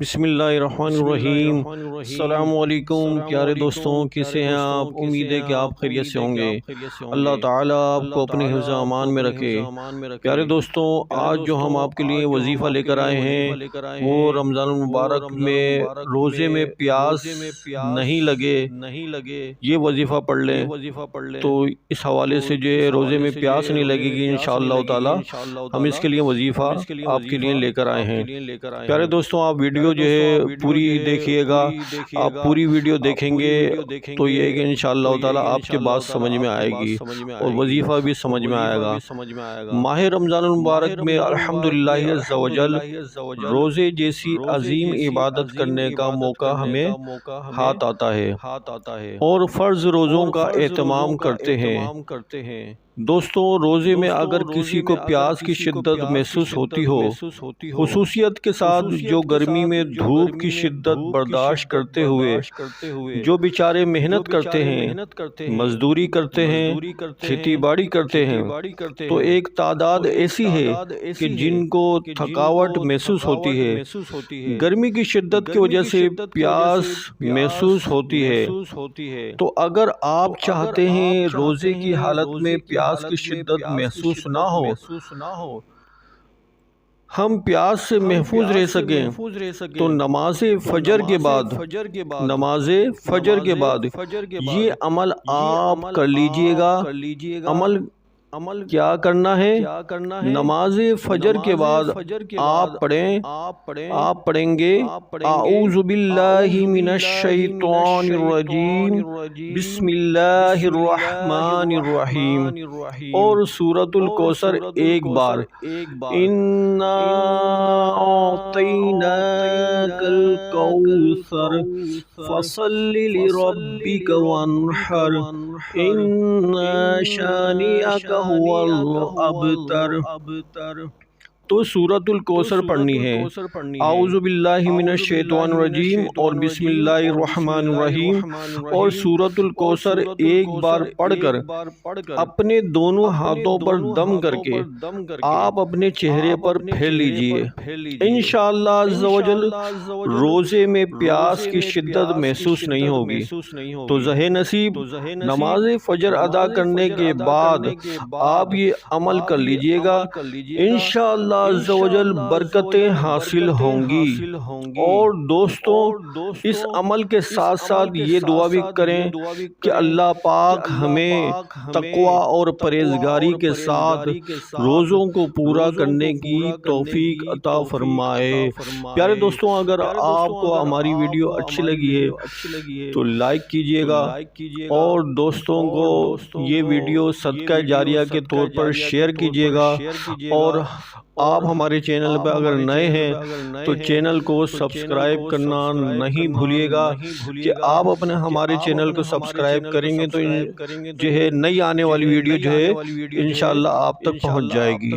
بسم اللہ الرحمن الرحیم۔ السلام علیکم پیارے دوستوں، کیسے ہیں آپ؟ امید ہے کہ آپ خیریت سے ہوں گے۔ اللہ تعالیٰ آپ کو اپنے حفظ و امان میں رکھے۔ پیارے دوستوں، آج جو ہم آپ کے لیے وظیفہ لے کر آئے ہیں وہ رمضان المبارک میں روزے میں پیاس نہیں لگے یہ وظیفہ پڑھ لیں، تو اس حوالے سے جو روزے میں پیاس نہیں لگے گی انشاءاللہ تعالیٰ ہم اس کے لیے وظیفہ آپ کے لیے لے کر آئے ہیں۔ پیارے دوستوں، آپ ویڈیو جو ہے پوری دیکھیے گا۔ آپ پوری ویڈیو دیکھیں گے تو یہ ہے کہ انشاءاللہ تعالیٰ آپ کے بات سمجھ میں آئے گی اور وظیفہ بھی سمجھ میں آئے گا۔ ماہ رمضان المبارک میں الحمدللہ عز و جل روزے جیسی عظیم عبادت کرنے کا موقع ہمیں ہاتھ آتا ہے اور فرض روزوں کا اہتمام کرتے ہیں۔ دوستوں، روزے میں اگر کسی کو پیاس کی شدت محسوس ہوتی ہو، خصوصیت کے ساتھ جو گرمی میں دھوپ کی شدت برداشت کرتے ہوئے جو بیچارے محنت کرتے ہیں، مزدوری کرتے ہیں، کھیتی باڑی کرتے ہیں، تو ایک تعداد ایسی ہے کہ جن کو تھکاوٹ محسوس ہوتی ہے، گرمی کی شدت کی وجہ سے پیاس محسوس ہوتی ہے، تو اگر آپ چاہتے ہیں روزے کی حالت میں پیاس کی شدت محسوس نہ ہو، ہم پیاس سے محفوظ رہ سکیں، تو نماز فجر کے بعد یہ عمل آپ کر لیجئے گا۔ عمل کیا کرنا ہے؟ نماز فجر کے بعد آپ پڑھیں گے اعوذ باللہ من الشیطان الرجیم بسم اللہ الرحمن الرحیم اور سورۃ الکوثر ایک بار، انا اعطیناک الکوثر فصل لربک وانحر ان شانئک هو الابتر۔ تو سورۃ الکوثر پڑھنی ہے، اعوذ باللہ من الشیطان الرجیم اور بسم اللہ الرحمن الرحیم اور سورۃ الکوثر ایک بار پڑھ کر اپنے دونوں ہاتھوں پر دم کر کے آپ اپنے چہرے پر پھیر لیجئے۔ انشاءاللہ عز و جل روزے میں پیاس کی شدت محسوس نہیں ہوگی۔ تو زہ نصیب نماز فجر ادا کرنے کے بعد آپ یہ عمل کر لیجئے گا، انشاءاللہ عز و جل برکتیں حاصل ہوں گی۔ اور دوستوں، اس عمل کے ساتھ ساتھ یہ دعا بھی کریں کہ اللہ پاک ہمیں تقوی اور پرہیزگاری کے ساتھ روزوں کو پورا کرنے کی توفیق عطا فرمائے۔ پیارے دوستوں، اگر آپ کو ہماری ویڈیو اچھی لگی ہے تو لائک کیجئے گا اور دوستوں کو یہ ویڈیو صدقہ جاریہ کے طور پر شیئر کیجئے گا، اور آپ ہمارے چینل پہ اگر نئے ہیں تو چینل کو سبسکرائب کرنا نہیں بھولیے گا، کہ آپ اپنے ہمارے چینل کو سبسکرائب کریں گے تو جو ہے نئی آنے والی ویڈیو جو ہے انشاءاللہ آپ تک پہنچ جائے گی۔